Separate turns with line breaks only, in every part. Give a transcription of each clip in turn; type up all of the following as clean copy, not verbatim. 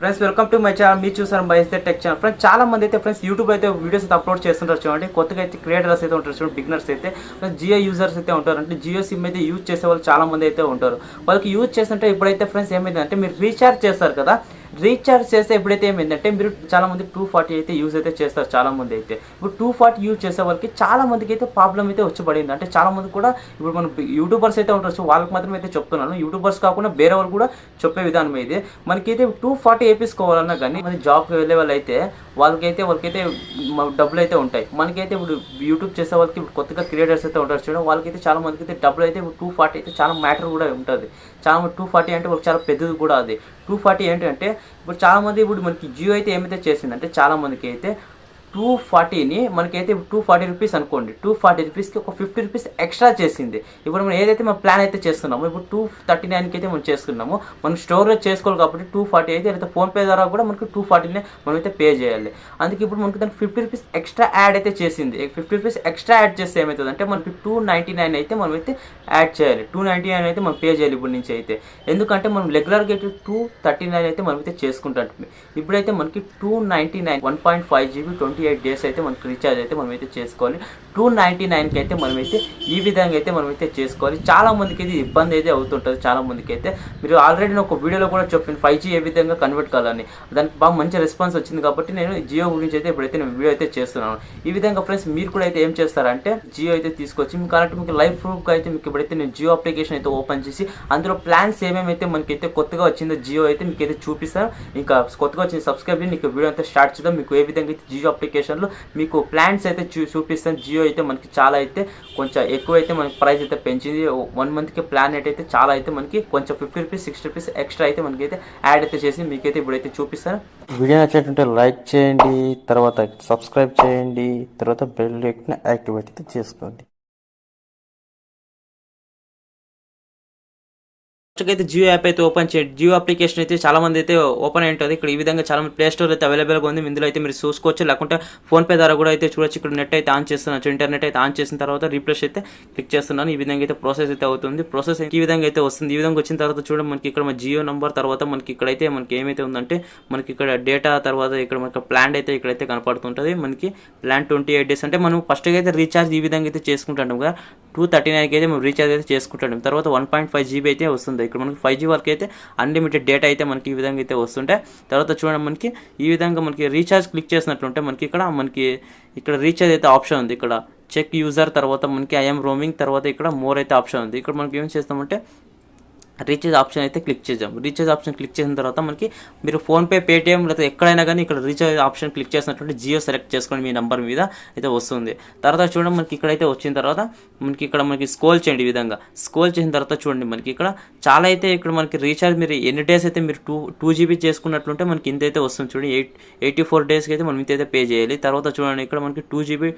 Friends welcome to my channel. మీరు చూసారు బైస్తే tech channel. Friends చాలా మంది అయితే ఫ్రెండ్స్ యూట్యూబ్ అయితే వీడియోస్ అయితే అప్లోడ్ చేస్తుంటారు చూడండి. కొత్తగా అయితే క్రియేటర్స్ అయితే ఉంటారు చూడండి, బిగినర్స్ అయితే ఫ్రెండ్స్ జియో యూజర్స్ అయితే ఉంటారు. అంటే జియో సిమ్ అయితే యూజ్ చేసే వాళ్ళు చాలా మంది అయితే ఉంటారు. వాళ్ళకి యూజ్ చేస్తుంటే ఇప్పుడైతే ఫ్రెండ్స్ ఏమైందంటే మీరు రీఛార్జ్ చేస్తారు కదా, రీఛార్జ్ చేస్తే ఎప్పుడైతే ఏమైందంటే మీరు చాలా మంది 240 అయితే యూజ్ అయితే చేస్తారు. చాలా మంది అయితే ఇప్పుడు 240 యూజ్ చేసే వాళ్ళకి చాలా మందికి అయితే ప్రాబ్లం అయితే వచ్చి పడింది. అంటే చాలా మంది కూడా ఇప్పుడు మన యూట్యూబర్స్ అయితే ఉంటారు, వాళ్ళకి మాత్రం అయితే చెప్తున్నాను. యూట్యూబర్స్ కాకుండా వేరే వాళ్ళు కూడా చెప్పే విధానం ఇది. మనకైతే 240 వేపించుకోవాలన్నా కానీ మన జాబ్కి వెళ్ళే వాళ్ళు అయితే వాళ్ళకైతే డబ్బులు అయితే ఉంటాయి. మనకైతే ఇప్పుడు యూట్యూబ్ చేసే వాళ్ళకి ఇప్పుడు కొత్తగా క్రియేటర్స్ అయితే ఉంటారు చూడండి, వాళ్ళకైతే చాలా మందికి అయితే డబ్బులు అయితే 240 అయితే చాలా మ్యాటర్ కూడా ఉంటుంది. చాలా మంది 240 అంటే వాళ్ళకి చాలా పెద్దది కూడా అది. 240 ఏంటంటే ఇప్పుడు చాలామంది ఇప్పుడు మనకి జియో అయితే ఏమైతే చేసిందంటే చాలా మందికి అయితే 240ని మనకైతే 240 రూపీస్ అనుకోండి, 240 రూపీస్కి ఒక 50 రూపీస్ ఎక్స్ట్రా చేసింది. ఇప్పుడు మనం ఏదైతే మనం ప్లాన్ అయితే చేస్తున్నామో ఇప్పుడు 239కి అయితే మనం చేసుకున్నాము. మనం స్టోర్లో చేసుకోవాలి కాబట్టి 240 అయితే లేదా ఫోన్పే ద్వారా కూడా మనకి 240నే మనం అయితే పే చేయాలి. అందుకే ఇప్పుడు మనకి దానికి 50 రూపీస్ ఎక్స్ట్రా యాడ్ అయితే చేసింది. 50 రూపీస్ ఎక్స్ట్రా యాడ్ చేస్తే ఏమవుతుంది అంటే మనకి 299 అయితే మనం అయితే యాడ్ చేయాలి. 299 అయితే మనం పే చేయాలి ఇప్పుడు నుంచి అయితే. ఎందుకంటే మనం రెగ్యులర్గా అయితే 239 అయితే మనం అయితే చేసుకుంటాం. ఇప్పుడైతే మనకి 299 1.5 GB 28 డేస్ అయితే మనకి రీఛార్జ్ అయితే మనం అయితే చేసుకోవాలి. 299కి అయితే మనమైతే ఈ విధంగా అయితే మనం అయితే చేసుకోవాలి. చాలా మందికి అయితే ఇబ్బంది అయితే అవుతుంటుంది. చాలా మందికి అయితే మీరు ఆల్రెడీ ఒక వీడియోలో కూడా చెప్పాను 5G ఏ విధంగా కన్వర్ట్ కావాలని. దానికి బాగా మంచి రెస్పాన్స్ వచ్చింది కాబట్టి నేను జియో గురించి అయితే ఇప్పుడైతే నేను వీడియో అయితే చేస్తున్నాను. ఈ విధంగా ఫ్రెండ్స్ మీరు కూడా అయితే ఏం చేస్తారంటే జియో అయితే తీసుకొచ్చి మీకు అలాంటి మీకు లైవ్ ప్రూఫ్గా అయితే మీకు ఇప్పుడైతే నేను జియో అప్లికేషన్ అయితే ఓపెన్ చేసి అందులో ప్లాన్స్ ఏమేమైతే మనకైతే కొత్తగా వచ్చిందో జియో అయితే మీకు అయితే చూపిస్తాను. ఇంకా కొత్తగా వచ్చిన సబ్స్క్రైబ్ మీకు వీడియో అయితే స్టార్ట్ చేద్దాం. మీకు ఏ విధంగా అయితే జియో అప్లికేషన్లో మీకు ప్లాన్స్ అయితే చూపిస్తాను. జియో అయితే మనకి చాలా అయితే కొంచెం ఎక్కువ అయితే మనకి ప్రైస్ అయితే పెంచింది. 1 మంత్కి ప్లాన్ అయితే చాలా అయితే మనకి కొంచెం 50 రూపీస్ 60 రూపీస్ ఎక్స్ట్రా అయితే మనకైతే యాడ్ అయితే చేసి మీకైతే ఇప్పుడైతే చూపిస్తాను.
వీడియో నచ్చినట్టుంటే లైక్ చేయండి, తర్వాత సబ్స్క్రైబ్ చేయండి, తర్వాత బెల్ ఐకాన్ యాక్టివేట్ అయితే చేసుకోండి.
ఫస్ట్ అయితే జియో యాప్ అయితే ఓపెన్ చేయండి. జియో అప్లికేషన్ అయితే చాలా మంది అయితే ఓపెన్ అయి ఉంటుంది. ఇక్కడ ఈ విధంగా చాలా మంది ప్లే స్టోర్ అయితే అవైలబుల్గా ఉంది. ఇందులో అయితే మీరు చూసుకోవచ్చు, లేకుంటే ఫోన్పే ద్వారా కూడా అయితే చూడొచ్చు. ఇక్కడ నెట్ అయితే ఆన్ చేస్తున్నాను, ఇంటర్నెట్ అయితే ఆన్ చేసిన తర్వాత రీఫ్రెష్ అయితే క్లిక్ చేస్తున్నాను. ఈ విధంగా అయితే ప్రాసెస్ అయితే అవుతుంది. ప్రాసెస్ ఈ విధంగా అయితే వస్తుంది. ఈ విధంగా వచ్చిన తర్వాత చూడండి మనకి ఇక్కడ మన జియో నంబర్ తర్వాత మనకి ఇక్కడైతే మనకి ఏమైతే ఉందంటే మనకి ఇక్కడ డేటా తర్వాత ఇక్కడ మనకి ప్లాన్ అయితే ఇక్కడైతే కనపడుతుంటుంది. మనకి ప్లాన్ 28 డేస్ అంటే మనం ఫస్ట్గా అయితే రీఛార్జ్ ఈ విధంగా అయితే చేసుకుంటాం కదా. 239కి అయితే మనం రీఛార్జ్ అయితే చేసుకుంటాం. తర్వాత 1.5 GB అయితే వస్తుంది. ఇక్కడ మనకి 5G వరకు అయితే అన్లిమిటెడ్ డేటా అయితే మనకి ఈ విధంగా అయితే వస్తుంటే తర్వాత చూడండి మనకి ఈ విధంగా మనకి రీఛార్జ్ క్లిక్ చేసినట్లుంటే మనకి ఇక్కడ రీఛార్జ్ అయితే ఆప్షన్ ఉంది. ఇక్కడ చెక్ యూజర్ తర్వాత మనకి ఐఎమ్ రోమింగ్ తర్వాత ఇక్కడ మోర్ అయితే ఆప్షన్ ఉంది. ఇక్కడ మనకి ఏం చేస్తామంటే రీఛార్జ్ ఆప్షన్ అయితే క్లిక్ చేద్దాం. రీఛార్జ్ ఆప్షన్ క్లిక్ చేసిన తర్వాత మనకి మీరు ఫోన్పే, పేటిఎం లేదా ఎక్కడైనా కానీ ఇక్కడ రీఛార్జ్ ఆప్షన్ క్లిక్ చేసినట్టు జియో సెలెక్ట్ చేసుకోండి, మీ నెంబర్ మీద అయితే వస్తుంది. తర్వాత చూడండి మనకి ఇక్కడైతే వచ్చిన తర్వాత మనకి స్క్రోల్ చేయండి. ఈ విధంగా స్క్రోల్ చేసిన తర్వాత చూడండి మనకి ఇక్కడ చాలా అయితే ఇక్కడ మనకి రీఛార్జ్ మీరు ఎన్ని డేస్ అయితే మీరు 2 GB చేసుకున్నట్లుంటే మనకి ఇంత అయితే వస్తుంది. చూడండి 84 డేస్కి అయితే మనం ఇంత పే చేయాలి. తర్వాత చూడండి ఇక్కడ మనకి 2 GB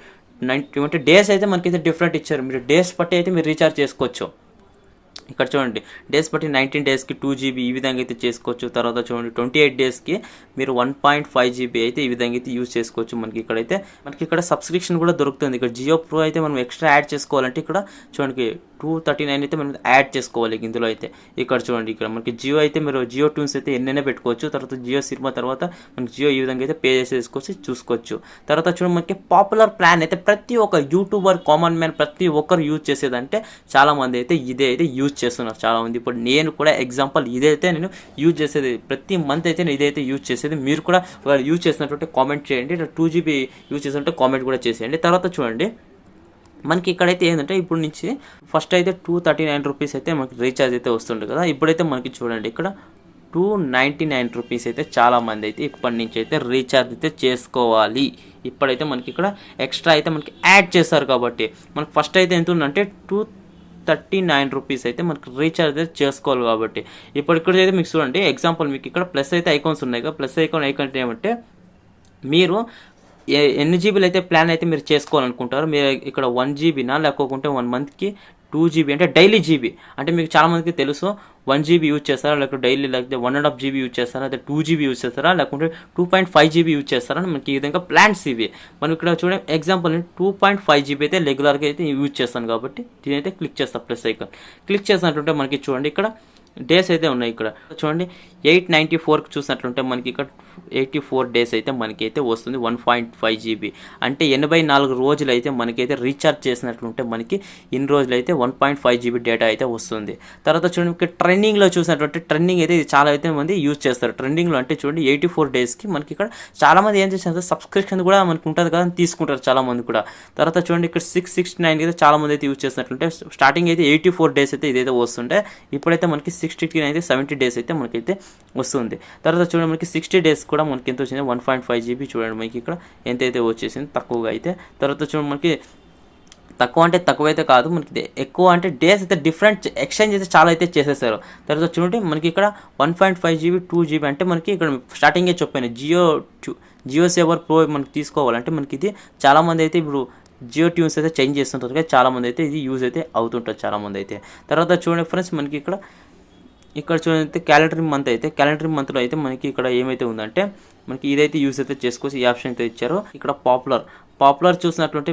20 డేస్ అయితే మనకైతే డిఫరెంట్ ఇచ్చారు. మీరు డేస్ బట్టి అయితే మీరు రీఛార్జ్ చేసుకోవచ్చు. ఇక్కడ చూడండి డేస్ బట్టి 19 డేస్కి 2 GB ఈ విధంగా అయితే చేసుకోవచ్చు. తర్వాత చూడండి 28 డేస్కి మీరు 1.5 GB అయితే ఈ విధంగా అయితే యూజ్ చేసుకోవచ్చు. మనకి ఇక్కడ సబ్స్క్రిప్షన్ కూడా దొరుకుతుంది. ఇక్కడ జియో ప్రో అయితే మనం ఎక్స్ట్రా యాడ్ చేసుకోవాలంటే ఇక్కడ చూడండి 239 అయితే మనం యాడ్ చేసుకోవాలి. ఇందులో అయితే ఇక్కడ చూడండి ఇక్కడ మనకి జియో అయితే మీరు జియో ట్యూన్స్ అయితే ఎన్నైనా పెట్టుకోవచ్చు. తర్వాత జియో సినిమా తర్వాత మనకి జియో ఈ విధంగా అయితే పే చేసేసుకోవచ్చు చూసుకోవచ్చు. తర్వాత చూడండి మనకి పాపులర్ ప్లాన్ అయితే ప్రతి ఒక్క యూట్యూబర్ కామన్ మ్యాన్ ప్రతి ఒక్కరు యూజ్ చేసేదంటే చాలామంది అయితే ఇదే అయితే యూజ్ చేస్తున్నారు చాలామంది. ఇప్పుడు నేను కూడా ఎగ్జాంపుల్ ఇదైతే నేను యూజ్ చేసేది ప్రతి మంత్ అయితే నేను ఇదైతే యూజ్ చేసేది. మీరు కూడా యూజ్ చేసినట్టు కామెంట్ చేయండి. 2 GB యూజ్ చేసినట్టు కామెంట్ కూడా చేసేయండి. తర్వాత చూడండి మనకి ఇక్కడైతే ఏంటంటే ఇప్పుడు నుంచి ఫస్ట్ అయితే 239 రూపీస్ అయితే మనకి రీఛార్జ్ అయితే వస్తుండే కదా. ఇప్పుడైతే మనకి చూడండి ఇక్కడ 299 రూపీస్ అయితే చాలామంది అయితే ఇప్పటి నుంచి అయితే రీఛార్జ్ అయితే చేసుకోవాలి. ఇప్పుడైతే మనకి ఇక్కడ ఎక్స్ట్రా అయితే మనకి యాడ్ చేస్తారు కాబట్టి మనకి ఫస్ట్ అయితే ఎంత ఉందంటే 239 రూపీస్ అయితే మనకి రీఛార్జ్ అయితే చేసుకోవాలి కాబట్టి ఇప్పుడు ఇక్కడ అయితే మీకు చూడండి ఎగ్జాంపుల్ మీకు ఇక్కడ ప్లస్ అయితే ఐకాన్స్ ఉన్నాయి కదా. ప్లస్ ఐకాన్ ఏమంటే మీరు ఎన్ని జీబీలు అయితే ప్లాన్ అయితే మీరు చేసుకోవాలనుకుంటారు. మీరు ఇక్కడ 1 GBనా లేకపోతే 1 మంత్కి 2 GB అంటే డైలీ జీబీ అంటే మీకు చాలా మందికి తెలుసు 1 GB యూజ్ చేస్తారా, లేకపోతే డైలీ లేకపోతే 1.5 GB యూజ్ చేస్తారా, లేకపోతే 2 GB యూజ్ చేస్తారా, లేకుంటే 2.5 GB యూజ్ చేస్తారా అని మనకి ఈ విధంగా ప్లాన్స్ ఇవి. మనం ఇక్కడ చూడండి ఎగ్జాంపుల్ 2.5 GB అయితే రెగ్యులర్గా అయితే యూజ్ చేస్తాను కాబట్టి దీని అయితే క్లిక్ చేస్తాను. ప్లస్ ఐకాన్ క్లిక్ చేసినట్టుంటే మనకి చూడండి ఇక్కడ డేస్ అయితే ఉన్నాయి ఇక్కడ చూడండి. 894కి చూసినట్లుంటే మనకి ఇక్కడ 84 డేస్ అయితే మనకైతే వస్తుంది 1.5 GB. అంటే 84 రోజులు అయితే మనకైతే రీఛార్జ్ చేసినట్లుంటే మనకి ఇన్ని రోజులు అయితే 1.5 GB డేటా అయితే వస్తుంది. తర్వాత చూడండి ఇక్కడ ట్రెండింగ్లో చూసినట్టుంటే ట్రెండింగ్ అయితే ఇది చాలా అయితే మంది యూజ్ చేస్తారు. ట్రెండింగ్లో అంటే చూడండి 84 డేస్కి మనకి ఇక్కడ చాలామంది ఏం చేస్తారు సబ్స్క్రిప్షన్ కూడా మనకు ఉంటుంది కదా తీసుకుంటారు చాలామంది కూడా. తర్వాత చూడండి ఇక్కడ 669 అయితే చాలామంది అయితే యూజ్ చేసినట్లుంటే స్టార్టింగ్ అయితే 84 డేస్ అయితే ఇదైతే వస్తుంటే ఇప్పుడైతే మనకి 69 అయితే 70 డేస్ అయితే మనకైతే వస్తుంది. తర్వాత చూడండి మనకి 60 డేస్ కూడా మనకి ఎంత వచ్చింది 1.5 GB. చూడండి మనకి ఇక్కడ ఎంతైతే వచ్చేసింది తక్కువగా అయితే. తర్వాత చూడండి మనకి తక్కువ అంటే తక్కువైతే కాదు, మనకి ఎక్కువ అంటే డేస్ అయితే డిఫరెంట్ ఎక్స్చేంజ్ అయితే చాలా అయితే చేసేసారు. తర్వాత చూడండి మనకి ఇక్కడ 1.5 GB 2 GB అంటే మనకి ఇక్కడ స్టార్టింగే చెప్పాను జియో సేవర్ ప్రో మనకి తీసుకోవాలంటే మనకి ఇది చాలామంది అయితే ఇప్పుడు జియో ట్యూన్స్ అయితే చేంజ్ చేస్తుంటారు కదా, చాలామంది అయితే ఇది యూజ్ అయితే అవుతుంటారు చాలామంది అయితే. తర్వాత చూడండి ఫ్రెండ్స్ మనకి ఇక్కడ చూడండి క్యాలెండర్ మంత్లో అయితే మనకి ఇక్కడ ఏమైతే ఉందంటే మనకి ఇదైతే యూజ్ అయితే చేసుకోవచ్చు. ఈ ఆప్షన్ అయితే ఇచ్చారు. ఇక్కడ పాపులర్ చూసినట్లుంటే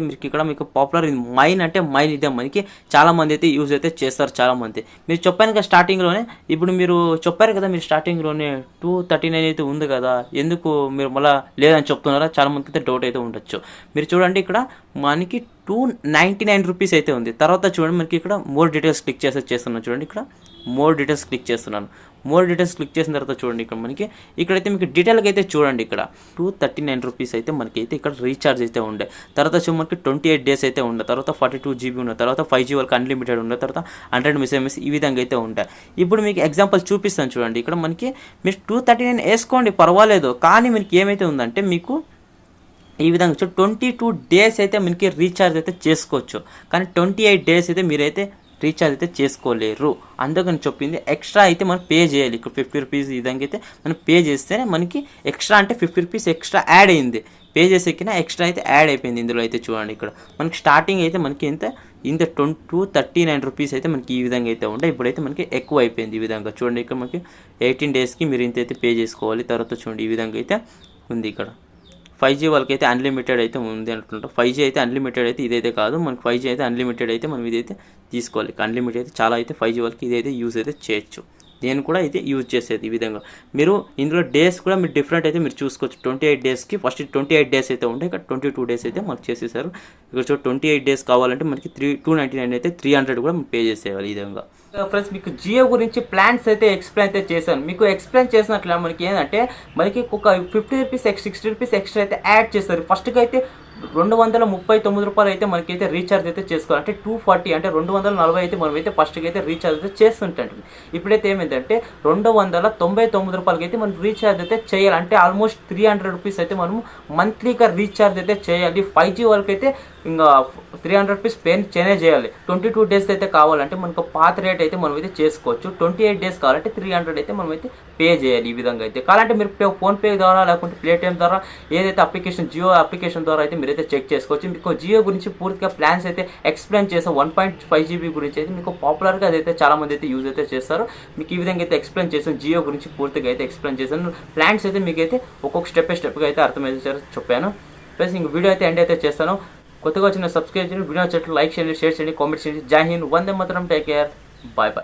మీకు పాపులర్ మైన్ అంటే మైన్ ఇదే మనకి చాలామంది అయితే యూజ్ అయితే చేస్తారు చాలామంది. మీరు చెప్పాను కదా స్టార్టింగ్లోనే, ఇప్పుడు మీరు చెప్పారు కదా మీరు స్టార్టింగ్లోనే 239 అయితే ఉంది కదా, ఎందుకు మీరు మళ్ళీ లేదని చెప్తున్నారా చాలామందికి అయితే డౌట్ అయితే ఉండొచ్చు. మీరు చూడండి ఇక్కడ మనకి 299 రూపీస్ అయితే ఉంది. తర్వాత చూడండి మనకి ఇక్కడ మోర్ డీటెయిల్స్ క్లిక్ చేస్తున్నాను. చూడండి ఇక్కడ మోర్ డీటెయిల్స్ క్లిక్ చేస్తున్నాను. మోర్ డీటెయిల్స్ క్లిక్ చేసిన తర్వాత చూడండి ఇక్కడ మనకి ఇక్కడైతే మీకు డీటెయిల్గా అయితే చూడండి ఇక్కడ 239 రూపీస్ అయితే మనకి అయితే ఇక్కడ రీఛార్జ్ అయితే ఉండే. తర్వాత మనకి 28 డేస్ అయితే ఉండే. తర్వాత 42 GB ఉండే. తర్వాత 5G వరకు అన్లిమిటెడ్ ఉండే. తర్వాత 100 SMS ఈ విధంగా అయితే ఉంటాయి. ఇప్పుడు మీకు ఎగ్జాంపుల్ చూపిస్తాను చూడండి. ఇక్కడ మనకి మీరు 239 వేసుకోండి పర్వాలేదు, కానీ మీకు ఏమైతే ఉందంటే మీకు ఈ విధంగా 22 డేస్ అయితే మనకి రీఛార్జ్ అయితే చేసుకోవచ్చు, కానీ 28 డేస్ అయితే మీరైతే రీఛార్జ్ అయితే చేసుకోలేరు. అందుకని చెప్పింది ఎక్స్ట్రా అయితే మనం పే చేయాలి. ఇక్కడ 50 రూపీస్ ఈ విధంగా అయితే మనం పే చేస్తేనే మనకి ఎక్స్ట్రా అంటే 50 రూపీస్ ఎక్స్ట్రా యాడ్ అయింది. పే చేసేకినా ఎక్స్ట్రా అయితే యాడ్ అయిపోయింది ఇందులో అయితే. చూడండి ఇక్కడ మనకి స్టార్టింగ్ అయితే మనకి ఇంత 239 రూపీస్ అయితే మనకి ఈ విధంగా అయితే ఉండే. ఇప్పుడైతే మనకి ఎక్కువ అయిపోయింది ఈ విధంగా. చూడండి ఇక్కడ మనకి 18 డేస్కి మీరు ఇంత అయితే పే చేసుకోవాలి. తర్వాత చూడండి ఈ విధంగా అయితే ఉంది. ఇక్కడ 5G వాళ్ళకైతే అన్లిమిటెడ్ అయితే ఉంది అనుకుంటాం. 5G అయితే అన్లిమిటెడ్ అయితే ఇదైతే కాదు, మనకి 5G అయితే అన్లిమిటెడ్ అయితే మనం ఇదైతే తీసుకోవాలి. అన్లిమిటెడ్ అయితే చాలా అయితే 5G వాళ్ళకి ఇదైతే యూజ్ అయితే చేయొచ్చు. నేను కూడా అయితే యూజ్ చేసేది ఈ విధంగా. మీరు ఇందులో డేస్ కూడా మీరు డిఫరెంట్ అయితే మీరు చూసుకోవచ్చు. 28 డేస్కి ఫస్ట్ 28 డేస్ అయితే ఉంటాయి, ఇక్కడ 22 డేస్ అయితే మనకు చేసేసారు. ఇక్కడ 28 డేస్ కావాలంటే మనకి 299 అయితే 300 కూడా పే చేసేయాలి ఈ విధంగా. ఫ్రెండ్స్ మీకు జియో గురించి ప్లాన్స్ అయితే ఎక్స్ప్లెయిన్ అయితే చేశాను. మీకు ఎక్స్ప్లెయిన్ చేసినట్లు మనకి ఏంటంటే మనకి ఒక 50 రూపీస్ 60 రూపీస్ ఎక్స్ట్రా అయితే యాడ్ చేస్తారు. ఫస్ట్కి అయితే 239 రూపాయలు అయితే మనకైతే రీఛార్జ్ అయితే చేసుకోవాలి. అంటే 240 అంటే 240 అయితే మనమైతే ఫస్ట్కి అయితే రీఛార్జ్ అయితే చేస్తుంటాం. ఇప్పుడైతే ఏమైందంటే 299 రూపాయలకి అయితే మనం రీఛార్జ్ అయితే చేయాలి. అంటే ఆల్మోస్ట్ 300 రూపీస్ అయితే మనం మంత్లీగా రీఛార్జ్ అయితే చేయాలి. 5G వాళ్ళకైతే ఇంకా 300 రూపీస్ పే చేయాలి. 22 డేస్ అయితే కావాలంటే మనకు పాత రేట్ అయితే మనం అయితే చేసుకోవచ్చు. 28 డేస్ కావాలంటే 300 అయితే మనం అయితే పే చేయాలి ఈ విధంగా అయితే. కావాలంటే మీరు ఫోన్పే ద్వారా లేకుంటే పేటిఎం ద్వారా ఏదైతే అప్లికేషన్ జియో అప్లికేషన్ ద్వారా అయితే మీరైతే చెక్ చేసుకోవచ్చు. మీకు జియో గురించి పూర్తిగా ప్లాన్స్ అయితే ఎక్స్ప్లెయిన్ చేసే 1.5 GB గురించి అయితే మీకు పాపులర్గా అదైతే చాలా మంది అయితే యూజ్ అయితే చేస్తారు. మీకు ఈ విధంగా అయితే ఎక్స్ప్లెయిన్ చేసాను. జియో గురించి పూర్తిగా అయితే ఎక్స్ప్లెయిన్ చేశాను. ప్లాన్స్ అయితే మీకు అయితే ఒక్కొక్క స్టెప్గా అయితే అర్థమైతే చెప్పాను. ప్లస్ ఇంక వీడియో అయితే ఎండ్ అయితే చేస్తాను. కొత్తగా వచ్చిన సబ్స్క్రైబ్ చేయండి, వీడియో నచ్చినట్లు లైక్ చేయండి, షేర్ చేయండి, కామెంట్ చేయండి. జై Hind, Vande Mataram, take care, bye bye.